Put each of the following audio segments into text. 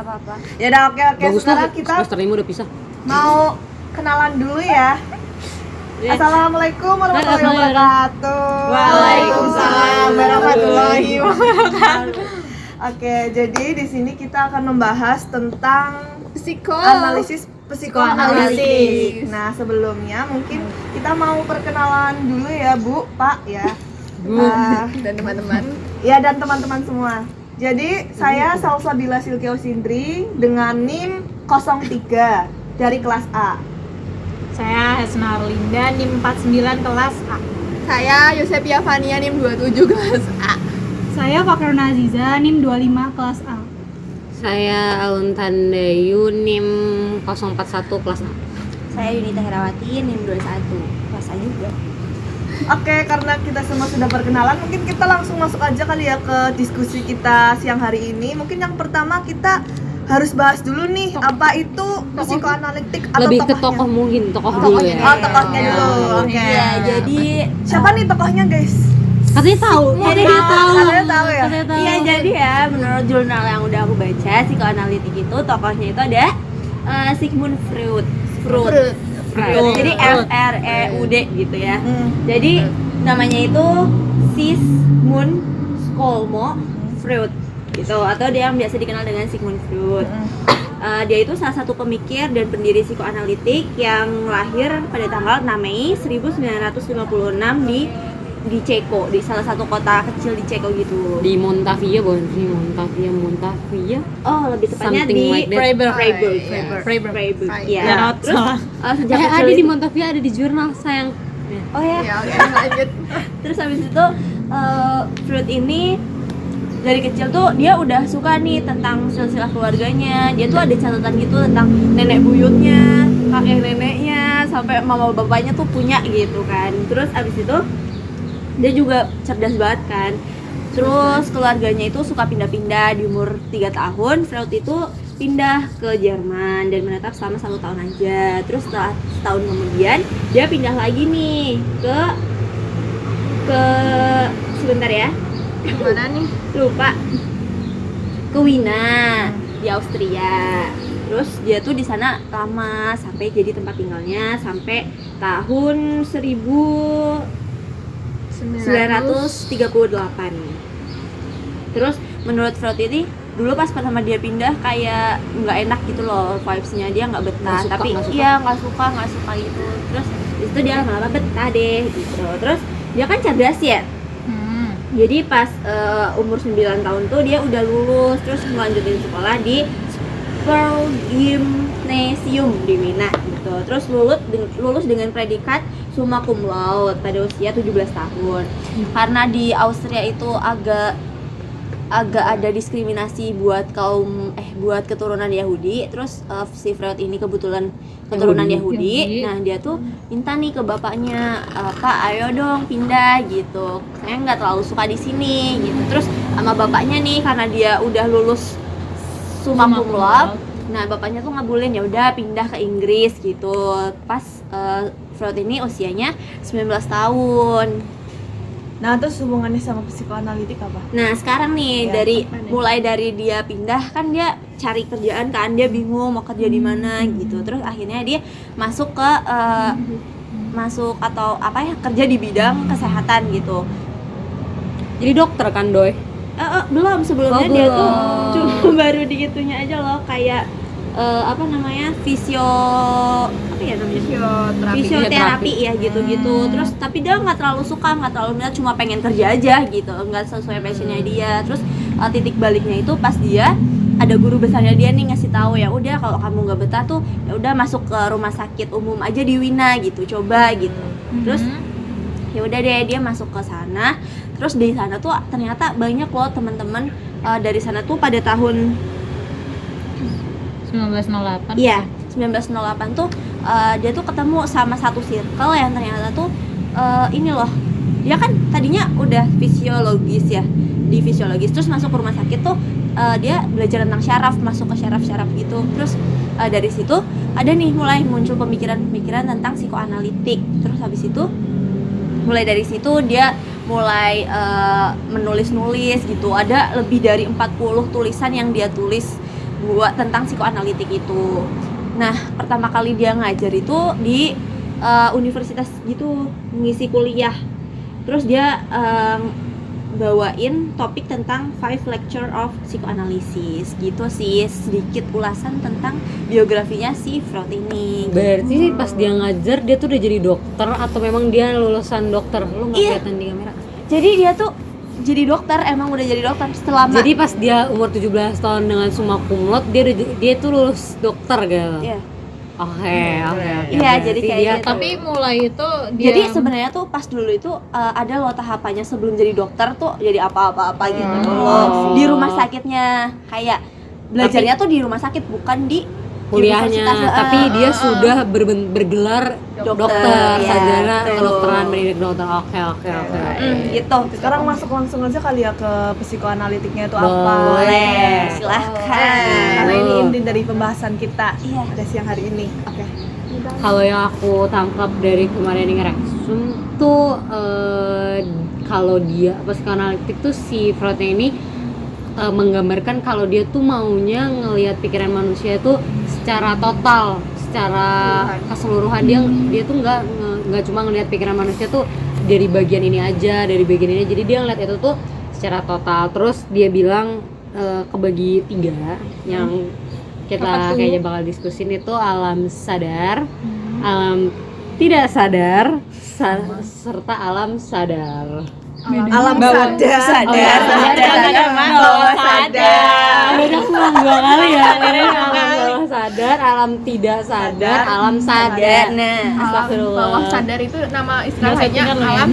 nggak apa-apa. Ya udah, oke. Bagus Sekarang lah, kita semester 5 udah pisah. mau kenalan dulu ya. Assalamualaikum warahmatullahi wabarakatuh. Waalaikumsalam warahmatullahi wabarakatuh. Oke, jadi di sini kita akan membahas tentang analisis psikoanalitik. Nah, sebelumnya mungkin kita mau perkenalan dulu ya, Bu, Pak ya. Dan teman-teman. Ya, dan teman-teman semua. Jadi, saya Salsabila Silkio Sindri dengan NIM 03 dari kelas A. Saya Hesna Arlinda, NIM 49 kelas A. Saya Yosepia Fania, NIM 27 kelas A. Saya Fakrona Aziza, NIM 25 kelas A. Saya Auntan Dayu, NIM 041 kelas A. Saya Yunita Herawati, NIM 21 kelas A juga. Oke, karena kita semua sudah perkenalan, mungkin kita langsung masuk aja kali ya ke diskusi kita siang hari ini. Mungkin yang pertama kita harus bahas dulu nih, apa itu psikoanalitik atau Lebih ke tokohnya? tokoh mungkin, tokoh dulu ya. Oh, tokohnya dulu. Oke. Iya, jadi Siapa nih tokohnya, guys? Katanya tahu. Katanya tahu ya? iya jadi ya menurut jurnal yang udah aku baca, psikoanalitik itu tokohnya itu ada Sigmund Freud. Jadi Freud gitu ya. Jadi namanya itu Sigmund Skolmo Freud gitu, atau dia yang biasa dikenal dengan Sigmund Freud. Dia itu salah satu pemikir dan pendiri psikoanalitik yang lahir pada tanggal 6 Mei 1956 di Ceko, di salah satu kota kecil di Ceko gitu. Di Montavia, bukan di Montavia. Oh, lebih tepatnya Something di like that. Freiburg. Iya. Ya, Terus sejak kecil Ada di itu- Montavia, ada di jurnal sayang. Oh ya. lanjut. Terus habis itu Freud ini dari kecil tuh dia udah suka nih tentang silsilah keluarganya. Dia tuh ada catatan gitu tentang nenek buyutnya, kakek neneknya, sampai mama bapaknya tuh punya gitu kan. Terus abis itu dia juga cerdas banget kan. Terus keluarganya itu suka pindah-pindah. Di umur 3 tahun Freud itu pindah ke Jerman dan menetap selama 1 tahun aja. Terus setelah setahun kemudian dia pindah lagi nih ke sebentar ya, Gimana nih? lupa, ke Wina di Austria. Terus dia tuh di sana lama sampai jadi tempat tinggalnya sampai tahun 1938. Terus menurut Freud ini dulu pas pertama dia pindah kayak nggak enak gitu loh, vibes-nya dia nggak betah. Nggak suka, Tapi nggak suka. iya nggak suka gitu. Terus itu dia lama-lama betah deh gitu. Terus dia kan cerdas ya. Jadi pas umur 9 tahun tuh dia udah lulus, terus melanjutin sekolah di Pearl Gymnasium di Wina gitu. Terus lulus dengan predikat summa cum laude pada usia 17 tahun. Karena di Austria itu agak ada diskriminasi buat buat keturunan Yahudi. Terus si Freud ini kebetulan keturunan Yahudi. Nah, dia tuh minta nih ke bapaknya, "Pak, ayo dong pindah gitu. Saya nggak terlalu suka di sini." gitu. Terus sama bapaknya nih, karena dia udah lulus summa cum laude. Nah, bapaknya tuh ngabulin, ya udah pindah ke Inggris gitu. Pas Freud ini usianya 19 tahun. Nah, terus hubungannya sama psikoanalitik apa? Nah sekarang nih Ya, mulai dari dia pindah kan dia cari kerjaan kan, dia bingung mau kerja di mana gitu. Terus akhirnya dia masuk ke kerja di bidang kesehatan gitu. Jadi dokter kan, Doy? Belum, sebelumnya Oh, dia tuh belum. cuma baru digitunya aja loh, kayak fisioterapi ya gitu-gitu. Terus tapi dia nggak terlalu suka, nggak terlalu minat, cuma pengen kerja aja gitu, nggak sesuai passionnya dia. Terus titik baliknya itu pas dia ada guru besarnya dia nih ngasih tahu, ya udah kalau kamu nggak betah tuh ya udah masuk ke rumah sakit umum aja di Wina gitu, coba gitu. Terus ya udah deh dia masuk ke sana. Terus di sana tuh ternyata banyak loh teman-teman dari sana tuh pada tahun 1908. Iya, 1908 tuh dia tuh ketemu sama satu circle yang ternyata tuh ini loh. Dia kan tadinya udah fisiologis ya, di fisiologis, terus masuk ke rumah sakit tuh dia belajar tentang syaraf, masuk ke syaraf-syaraf gitu. Terus dari situ ada nih mulai muncul pemikiran-pemikiran tentang psikoanalitik. Terus habis itu mulai dari situ dia mulai menulis-nulis gitu. Ada lebih dari 40 tulisan yang dia tulis buat tentang psikoanalitik itu. Nah, pertama kali dia ngajar itu di universitas gitu, ngisi kuliah. Terus dia bawain topik tentang 5 lecture of psychoanalysis gitu sih, sedikit ulasan tentang biografinya si Freud ini. Berarti pas dia ngajar dia tuh udah jadi dokter atau memang dia lulusan dokter? Lu nggak Iya. kelihatan di kamera. Jadi dia tuh jadi dokter, emang udah jadi dokter selama. Jadi pas dia umur 17 tahun dengan summa cum laude dia tuh lulus dokter gitu. Iya. Oke. Iya, Berarti jadi kayak dia gitu. Tapi mulai itu dia Jadi sebenarnya tuh pas dulu itu ada loh tahapannya sebelum jadi dokter tuh jadi apa-apa gitu dulu di rumah sakitnya, kayak belajarnya tuh di rumah sakit bukan di kuliahnya, universitas. tapi dia sudah bergelar dokter, iya, sarjana betul. kedokteran, pendidik dokter. Oke. Gitu. Sekarang masuk langsung aja kali ya ke psikoanalitiknya itu apa? Boleh, silahkan. Karena ini inti dari pembahasan kita Iya. pada siang hari ini. Oke. Kalau yang aku tangkap dari kemarin di Ngereksum tuh kalau dia psikoanalitik tuh si Freudnya ini menggambarkan kalau dia tuh maunya ngelihat pikiran manusia itu secara total, secara keseluruhan. Dia tuh nggak cuma ngelihat pikiran manusia tuh dari bagian ini aja, dari bagian ini. Jadi dia ngeliat itu tuh secara total. Terus dia bilang kebagi 3 yang kita kayaknya bakal diskusin itu alam sadar, alam tidak sadar, serta alam sadar. Alam sadar. Bawah sadar. Beda ulang 2 kali ya. Alam bawah sadar, alam tidak sadar, alam sadar. Nah, Astagfirullah. Bawah sadar itu nama istilahnya settingan lah ya. alam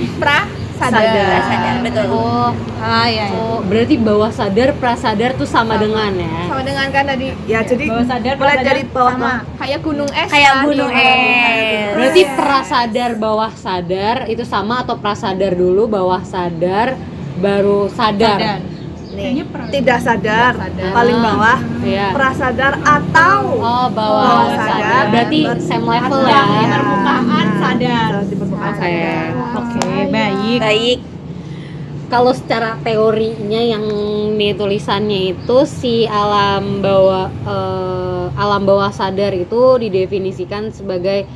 sadar, betul. Oh, iya. oh, berarti bawah sadar, prasadar tuh sama dengan ya. sama dengan kan tadi Ya, jadi bawah sadar, mulai prasadar dari bawah sama kayak gunung es Kayak kan? gunung Iya. es. Berarti prasadar bawah sadar itu sama atau prasadar dulu bawah sadar baru sadar. nih, tidak sadar, paling bawah, Iya. prasadar atau Oh, bawah Bawah sadar. sadar. Berarti same level ya. Iya. Permukaan sadar. di permukaan Oke. sadar. Oke, baik. Baik. Kalau secara teorinya yang nih tulisannya itu si alam bawah sadar itu didefinisikan sebagai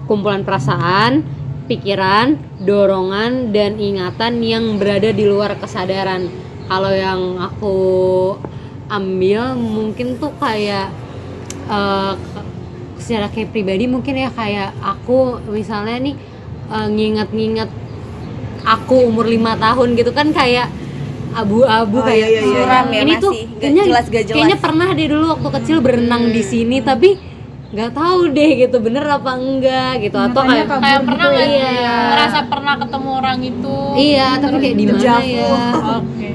kumpulan perasaan, pikiran, dorongan dan ingatan yang berada di luar kesadaran. Kalau yang aku ambil mungkin tuh kayak secara kayak pribadi mungkin ya, kayak aku misalnya nih nginget-nginget aku umur 5 tahun gitu kan, kayak abu-abu, kayak iya, iya. Suram ya, ini tuh masih. Gak kayaknya jelas, gak jelas. kayaknya pernah deh dulu waktu kecil berenang di sini tapi nggak tahu deh gitu bener apa enggak gitu, atau kayak Kayak pernah nggak Iya. ngerasa pernah ketemu orang itu? iya tapi kayak di mana ya.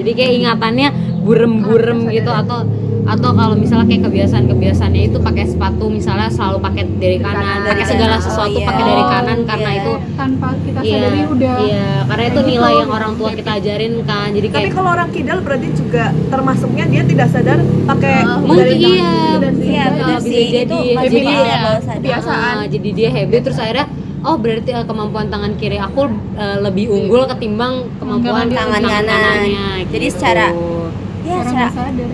Jadi kayak ingatannya burem-burem gitu, atau kalau misalnya kayak kebiasaannya itu pakai sepatu misalnya selalu pakai dari kanan, pakai segala sesuatu iya. pakai dari kanan karena iya. itu tanpa kita iya, sadari udah iya, karena itu nilai yang orang tua kita ajarin kan. Jadi Tapi kayak kalau orang kidal berarti juga termasuknya dia tidak sadar pakai mungkin dari iya, Iya, benar bisa sih. jadi Itu jadi masih dia ya, bawah sadar. kebiasaan. jadi dia habit, terus akhirnya oh berarti kemampuan tangan kiri aku lebih unggul ketimbang kemampuan Tangan kanan. kanannya, Jadi gitu. secara dia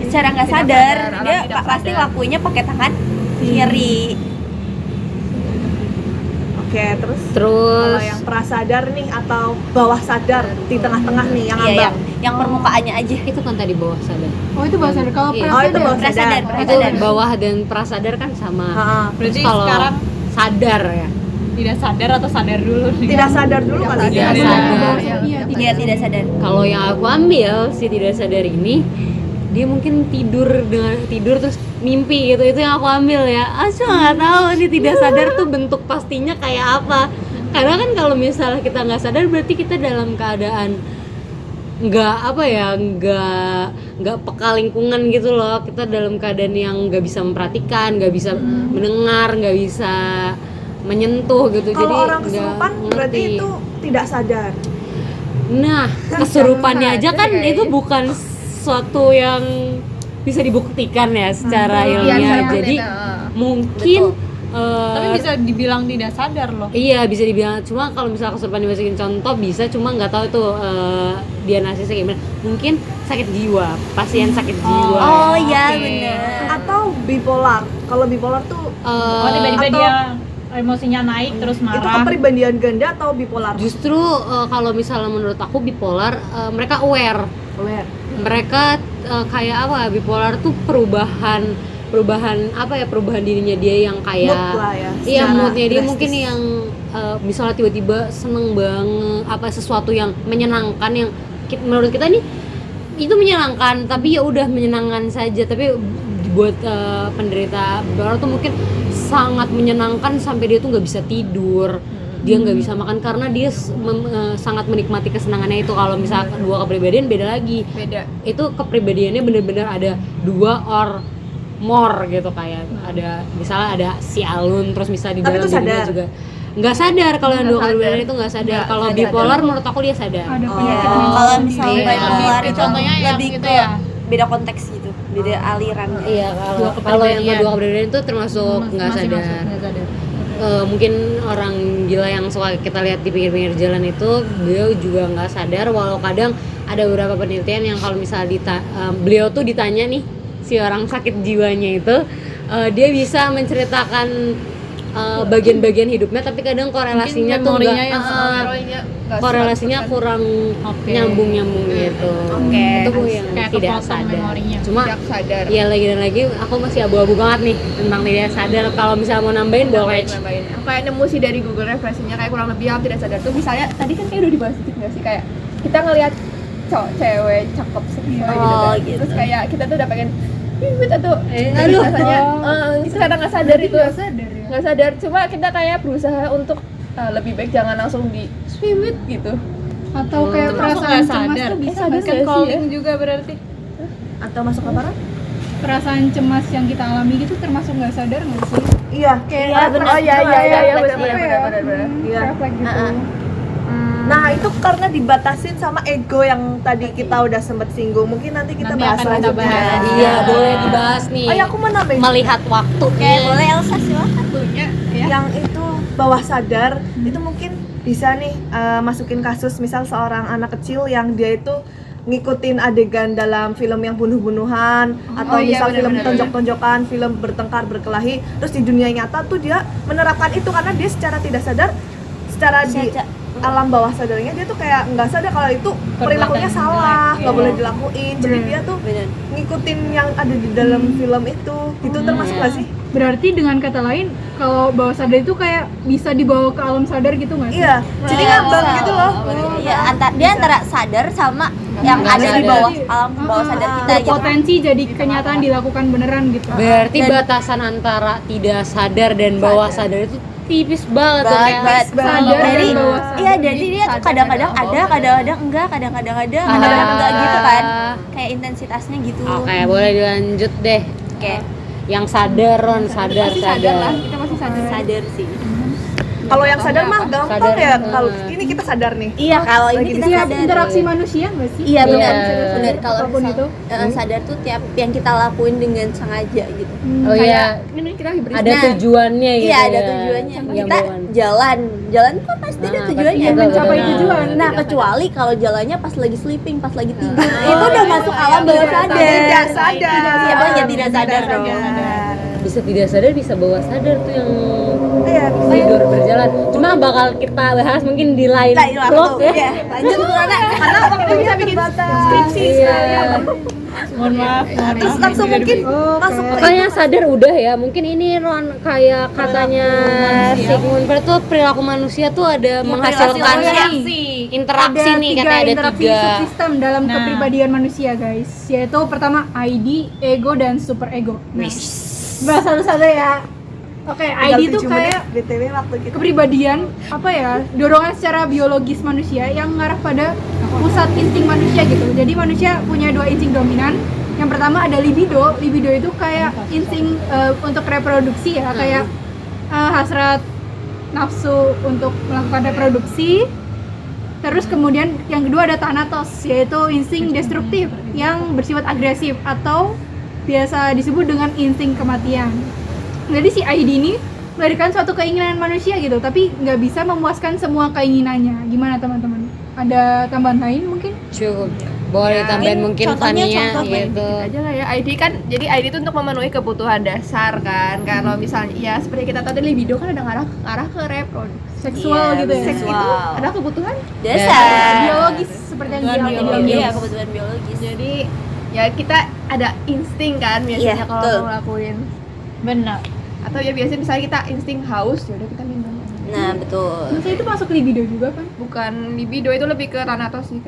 secara nggak sadar dia tidak pasti sadar. lakuinnya pakai tangan kiri. Oke, terus terus kalau yang prasadar nih atau bawah sadar di tengah-tengah nih yang Iya, ambang. yang permukaannya aja. itu kan tadi bawah sadar. oh itu bahasa sadar. Kalau Iya. Oh, itu bawah Prasadar, sadar. Itu bawah dan prasadar kan sama. Ha-ha. Terus Berarti kalau sekarang sadar ya. tidak sadar atau sadar dulu nih? Tidak sadar dulu kali Tidak ya. sadar. iya Dia tidak sadar. Kalau yang aku ambil si tidak sadar ini, dia mungkin tidur terus mimpi gitu, itu yang aku ambil ya. Aku nggak tahu ini tidak sadar tuh bentuk pastinya kayak apa. Karena kan kalau misalnya kita nggak sadar berarti kita dalam keadaan nggak peka lingkungan gitu loh. Kita dalam keadaan yang nggak bisa memperhatikan, nggak bisa mendengar, nggak bisa menyentuh gitu. Jadi Kalau orang nggak kesurupan berarti ngerti. itu tidak sadar. Nah, kesurupannya aja kan itu bukan sesuatu yang bisa dibuktikan ya secara ilmiah. Jadi mungkin Tapi bisa dibilang tidak sadar loh. Iya bisa dibilang, cuma kalau misalnya kesurupan dimasukin contoh bisa, cuma nggak tahu itu diagnosisnya gimana. Mungkin sakit jiwa, pasien sakit jiwa. Oh iya Oke. benar. Atau bipolar. Kalau bipolar tuh Tiba-tiba atau- dia emosinya naik terus itu marah. kepribadian ganda atau bipolar? Justru kalau misalnya menurut aku bipolar, mereka aware. Mereka kayak apa? Bipolar tuh perubahan apa ya? Perubahan dirinya dia yang kayak Mood lah ya, iya secara moodnya dia drastis. mungkin yang misalnya tiba-tiba seneng banget apa sesuatu yang menyenangkan yang menurut kita nih itu menyenangkan, tapi ya udah menyenangkan saja, tapi buat penderita bipolar tuh mungkin sangat menyenangkan sampai dia tuh nggak bisa tidur, dia nggak bisa makan karena dia sangat menikmati kesenangannya itu. Kalau misalnya dua kepribadian beda lagi, Beda. itu kepribadiannya bener-bener ada dua or more gitu, kayak ada misalnya ada si Alun terus bisa di Tapi dalam itu dirinya sadar? juga nggak sadar. Kalau yang dua Nggak kepribadian sadar. itu nggak sadar. Nggak Kalau sadar. bipolar menurut aku dia sadar. Ada Oh, penyakit kalau misalnya Iya. bipolar itu Contohnya yang lebih itu ke ya. beda konteks gitu, beda aliran. Iya, kalau yang kedua kepribadian itu termasuk nggak sadar. Mungkin orang gila yang suka kita lihat di pinggir-pinggir jalan itu beliau juga nggak sadar, walau kadang ada beberapa penelitian yang kalau misalnya beliau tuh ditanya nih si orang sakit jiwanya itu, dia bisa menceritakan bagian-bagian hidupnya, tapi kadang korelasinya tuh memorinya nggak yang korelasinya kurang Oke. nyambung gitu. Oke. Itu yang Kayak tidak kepotong sadar. memorinya. Cuma Tidak sadar. ya lagi dan lagi aku masih abu-abu banget nih tentang tidak sadar. Kalau misalnya mau nambahin boleh. Nambahin. Aku kayak nemu sih dari Google referensinya kayak kurang lebih yang tidak sadar tuh misalnya tadi kan kayak udah dibahas dikit nggak sih, kayak kita ngelihat cewek cakep seksi gitu Oh, kan. gitu. Terus kayak kita tuh udah pengen bibit atau aduh. rasanya itu kadang nggak sadar itu sadar ya. nggak sadar, cuma kita kayak berusaha untuk lebih baik jangan langsung di swimmit gitu. Atau kayak Itu perasaan nggak cemas sadar. tuh bisa Sadar kan nggak sih calling ya? juga berarti. Atau masuk apa? Perasaan cemas yang kita alami gitu termasuk nggak sadar nggak sih? Iya. Iya, benar. Oh iya Refleksi benar ya. benar. Iya. Refleks gitu. Nah itu karena dibatasin sama ego yang tadi kita udah sempet singgung. Mungkin nanti kita Nanti bahas akan kita selanjutnya. bahas. Iya, boleh dibahas nih. Oh ya, aku mau nambahin Melihat waktu. Oke, boleh Elsa silakan. yang itu bawah sadar itu mungkin bisa nih masukin kasus misal seorang anak kecil yang dia itu ngikutin adegan dalam film yang bunuh-bunuhan atau iya, misal film benar-benar. tonjok-tonjokan, film bertengkar berkelahi, terus di dunia nyata tuh dia menerapkan itu karena dia secara tidak sadar, secara di alam bawah sadarnya dia tuh kayak nggak sadar kalau itu perilakunya salah, nggak boleh dilakuin, jadi dia tuh Benar. ngikutin yang ada di dalam film itu, itu termasuk nggak sih? Berarti dengan kata lain, kalau bawah sadar itu kayak bisa dibawa ke alam sadar gitu nggak sih? Iya, jadi ngambang gitu loh. Iya, dia antara sadar sama yang Nggak ada di sadar. bawah alam bawah sadar kita gitu. Potensi jadi kenyataan dilakukan beneran gitu. Berarti Dan- batasan antara tidak sadar dan bawah sadar itu tipis banget tuh, Banget, kayak sadar Dari dan bawah sadar. iya, jadi dia tuh kadang-kadang ada, kadang-kadang enggak, kadang-kadang ada, kadang-kadang enggak gitu kan. Kayak intensitasnya gitu. Oke, boleh dilanjut deh. Oke. Yang sadar, Ron, sadar. Kita masih sadar. Sadar sih. Kalau yang sadar mah gampang Sadar. ya. Kalau ini kita sadar nih. Iya, kalau ini kita Tiap sadar. interaksi manusia nggak sih? Iya benar, Iya. benar. Kalau Apapun misal, itu. sadar tuh tiap yang kita lakuin dengan sengaja gitu. Oh iya, Ini kita hibris. ada Nah, tujuannya gitu. Iya ada ya. tujuannya. Yang Kita bawaan. jalan kan pasti ada Ah, tujuannya. pasti mencapai betul. tujuan. Nah kecuali kalau jalannya pas lagi sleeping, pas lagi tidur, itu udah masuk alam bawah Tidak sadar. sadar. Iya, ya tidak sadar dong. Bisa tidak sadar, bisa bawah sadar tuh yang Iya, tidur berjalan. Cuma bakal kita bahas mungkin di lain Nah, ini vlog waktu. ya. Ya, lanjut Rana. Karena waktu bisa bikin skripsi sekalian. Mohon maaf. Terus langsung mungkin masuk ke Makanya sadar udah ya, mungkin ini Ron kayak katanya Sigmund Freud tuh perilaku manusia tuh ada menghasilkan interaksi nih, Tiga katanya ada interaksi 3. subsistem dalam Nah. kepribadian manusia guys, yaitu pertama ID, ego, dan super ego. Nah, bahas satu-satu ya. Oke, ID itu kayak BTW waktu kita kepribadian apa ya, dorongan secara biologis manusia yang mengarah pada pusat insting manusia gitu. Jadi manusia punya 2 insting dominan. Yang pertama ada libido. Libido itu kayak insting untuk reproduksi ya, kayak hasrat nafsu untuk melakukan reproduksi. Terus kemudian yang kedua ada thanatos, yaitu insting destruktif yang bersifat agresif atau biasa disebut dengan insting kematian. Jadi si ID ini melahirkan suatu keinginan manusia gitu, tapi nggak bisa memuaskan semua keinginannya. Gimana teman-teman? Ada tambahan lain mungkin? Cukup. Boleh tambahin mungkin Fania gitu. Aja lah ya, ID kan, jadi ID itu untuk memenuhi kebutuhan dasar kan. Kalau misalnya ya seperti kita tahu tadi libido kan ada arah ke reproduksi Seksual gitu ya. seks itu ada kebutuhan Dasar. Biologis seperti yang biologis. Iya, kebutuhan biologis. jadi ya kita ada insting kan biasanya Iya, kalau betul. mau ngelakuin, Benar. atau ya biasanya misalnya kita insting haus ya udah kita minum. Nah, betul. Maksudnya itu masuk libido juga kan? Bukan libido, itu lebih ke thanatos sih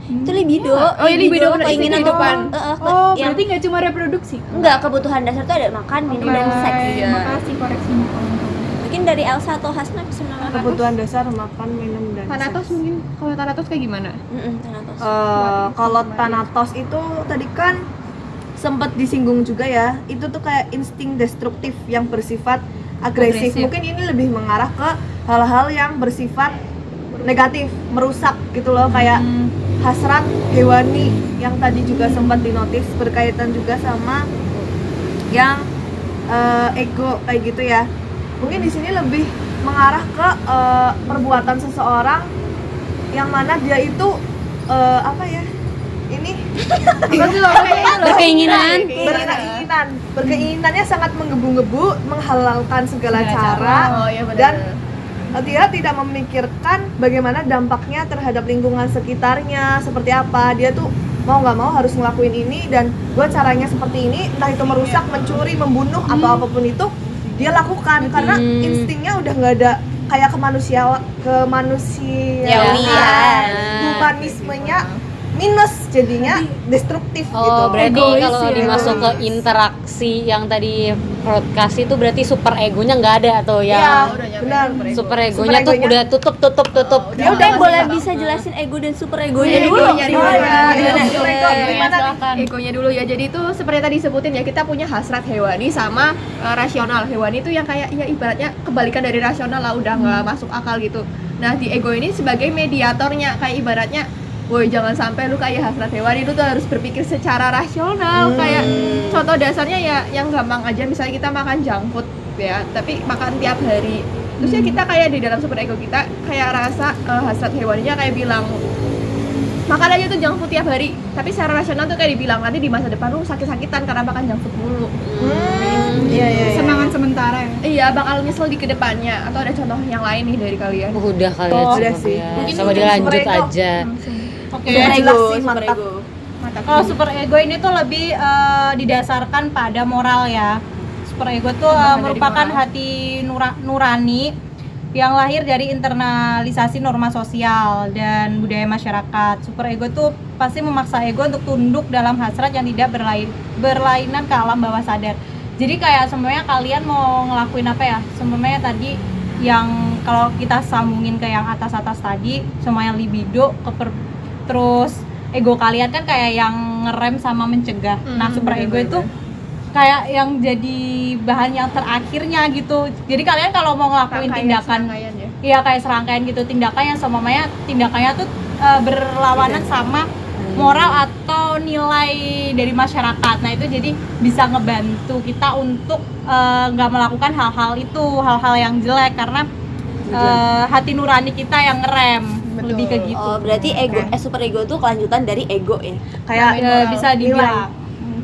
Itu libido. Oh, iya, libido, bener, keinginan insting kehidupan. Oh, yang berarti nggak cuma reproduksi. enggak, kebutuhan dasar tuh ada makan, minum, dan seks. Iya. Makasih koreksinya. Mungkin dari Elsa atau Hasna bisa menambahkan. Kebutuhan dasar makan, minum, dan thanatos seks. mungkin. Kalau thanatos kayak gimana? Thanatos. Kalau Thanatos itu tadi kan sempat disinggung juga ya, itu tuh kayak insting destruktif yang bersifat agresif. Mungkin ini lebih mengarah ke hal-hal yang bersifat negatif, merusak gitu loh, kayak hasrat hewani yang tadi juga sempat dinotis, berkaitan juga sama yang ego kayak gitu ya. Mungkin di sini lebih mengarah ke perbuatan seseorang yang mana dia itu apa ya? Ini berkeinginannya sangat menggebu-gebu, menghalalkan segala cara, Oh iya benar. dan dia tidak memikirkan bagaimana dampaknya terhadap lingkungan sekitarnya seperti apa. Dia tuh mau nggak mau harus ngelakuin ini, dan gue caranya seperti ini, entah itu merusak, mencuri, membunuh atau apapun itu dia lakukan karena instingnya udah nggak ada kayak kemanusiaan, humanismenya minus, jadinya destruktif gitu. Oh, berarti Egois kalau ya. dimasuk ke interaksi yang tadi broadcast itu berarti super egonya nggak ada atau Iya, ya? udah nyampe benar. Super egonya tuh egonya. udah tutup. Dia udah boleh bisa jelasin ego dan super egonya dulu. Egonya dulu. Gimana nih? Egonya dulu ya. Jadi itu seperti tadi sebutin ya, kita punya hasrat hewani sama rasional. Hewani itu yang kayak ya ibaratnya kebalikan dari rasional lah, udah nggak masuk akal gitu. Nah, di ego ini sebagai mediatornya, kayak ibaratnya woi jangan sampai lu kayak hasrat hewani, itu tuh harus berpikir secara rasional. Kayak contoh dasarnya ya yang gampang aja, misalnya kita makan junk food ya, tapi makan tiap hari. Terus ya kita kayak di dalam super ego kita kayak rasa hasrat hewaninya kayak bilang makan aja tuh junk food tiap hari, tapi secara rasional tuh kayak dibilang nanti di masa depan lu sakit-sakitan karena makan junk food mulu. Iya. Semangat sementara ya. Iya, bakal nyesel di kedepannya. Atau ada contoh yang lain nih dari kalian? Udah kali ya, Oh, udah cukup sih. ya. Mungkin Coba itu dilanjut super ego. aja. Oke. Udah Super jelas ego, sih, super mantap. ego. Kalau super ego ini tuh lebih didasarkan pada moral ya. Super ego tuh merupakan hati nurani yang lahir dari internalisasi norma sosial dan budaya masyarakat. Super ego tuh pasti memaksa ego untuk tunduk dalam hasrat yang tidak berlainan ke alam bawah sadar. Jadi kayak sebenarnya kalian mau ngelakuin apa ya? Sebenarnya tadi yang kalau kita sambungin ke yang atas-atas tadi, semuanya libido, terus ego kalian kan kayak yang ngerem sama mencegah. Nah, super ego itu kayak yang jadi bahan yang terakhirnya gitu. Jadi kalian kalau mau ngelakuin tindakan, iya kayak serangkaian gitu, tindakan yang semuanya tindakannya tuh berlawanan sama moral atau nilai dari masyarakat. Nah itu jadi bisa ngebantu kita untuk nggak melakukan hal-hal itu, hal-hal yang jelek karena hati nurani kita yang ngerem. Lebih ke gitu. Oh, berarti ego super ego tuh kelanjutan dari ego ya. Kayak Bisa dibilang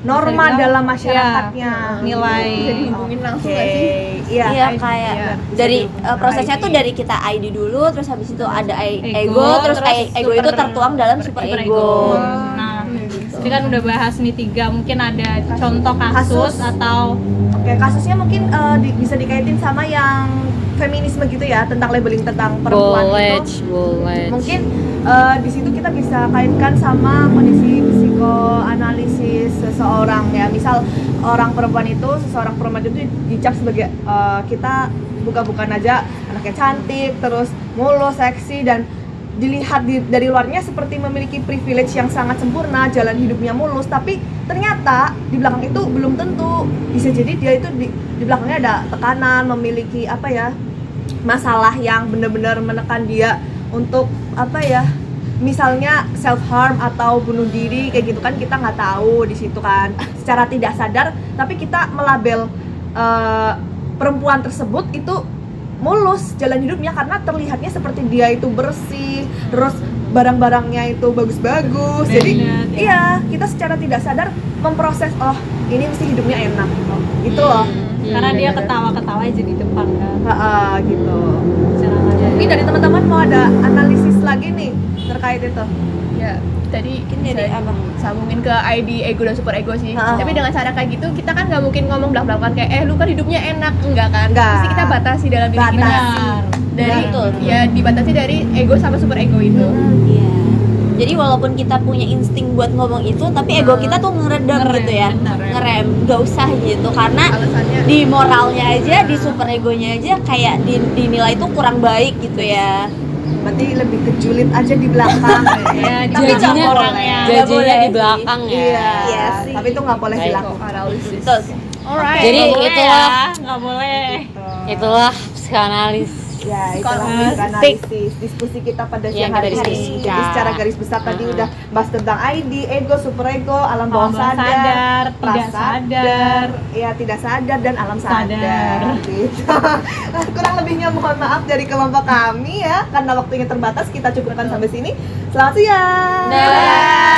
norma dalam masyarakatnya. nilai. Bisa dihubungin langsung nggak sih? Iya. Iya, kayak dari prosesnya tuh dari kita ID dulu, terus habis itu ada ego, terus ego itu tertuang dalam super ego. Nah, jadi kan udah bahas nih 3, mungkin ada contoh kasus atau Oke, kasusnya mungkin bisa dikaitin sama yang feminisme gitu ya, tentang labeling tentang perempuan itu. Boleh. Mungkin di situ kita bisa kaitkan sama kondisi psikoanalisis seseorang ya. Misal seseorang perempuan itu dicap sebagai kita bukan aja anaknya cantik, terus mulus, seksi, dan dilihat dari luarnya seperti memiliki privilege yang sangat sempurna, jalan hidupnya mulus, tapi ternyata di belakang itu belum tentu. Bisa jadi dia itu di belakangnya ada tekanan, memiliki masalah yang benar-benar menekan dia untuk misalnya self harm atau bunuh diri kayak gitu kan, kita nggak tahu di situ kan secara tidak sadar, tapi kita melabel perempuan tersebut itu mulus jalan hidupnya karena terlihatnya seperti dia itu bersih, terus barang-barangnya itu bagus-bagus. Jadi iya, kita secara tidak sadar memproses, oh ini mesti hidupnya enak gitu loh. Karena dia ketawa-ketawa aja di depan kan. Gitu. Secara nggak jadi. Ini dari teman-teman mau ada analisis lagi nih terkait itu. Ya, tadi dari bisa apa? sambungin ke ID ego dan super ego sih. Tapi dengan cara kayak gitu kita kan nggak mungkin ngomong belak-belakan kayak lu kan hidupnya enak, enggak kan? Enggak. Pasti kita batasi dalam diri kita. Benar. Dari Betul. ya dibatasi dari ego sama super ego itu. Iya. Jadi walaupun kita punya insting buat ngomong itu, tapi ego kita tuh ngeredam gitu ya, ngerem, gak usah gitu, karena Alasannya di moralnya aja, di super egonya aja kayak dinilai tuh kurang baik gitu ya. Berarti lebih ke julid aja di belakang. Ya, Tapi jajinya nggak boleh. orangnya. Nggak Jajinya boleh di sih. belakang ya. Iya, Iya sih. tapi itu nggak boleh Baik. dilakukan. analisis. Betul. Alright. Jadi Nggak boleh itulah ya, nggak boleh. itulah psikoanalis. Ya, itulah Psikoanalisis. analisis diskusi kita pada siang Yang hari kita ini. diskusikan. Jadi secara garis besar tadi udah bahas tentang ID, ego, super ego, alam bawah Alam bawah sadar, sadar, tidak prasadar, ya tidak sadar dan alam sadar. Sadar. Gitu. Kurang lebihnya mohon maaf dari kelompok kami ya, karena waktunya terbatas kita cukupkan sampai sini. Selamat siang. Dah.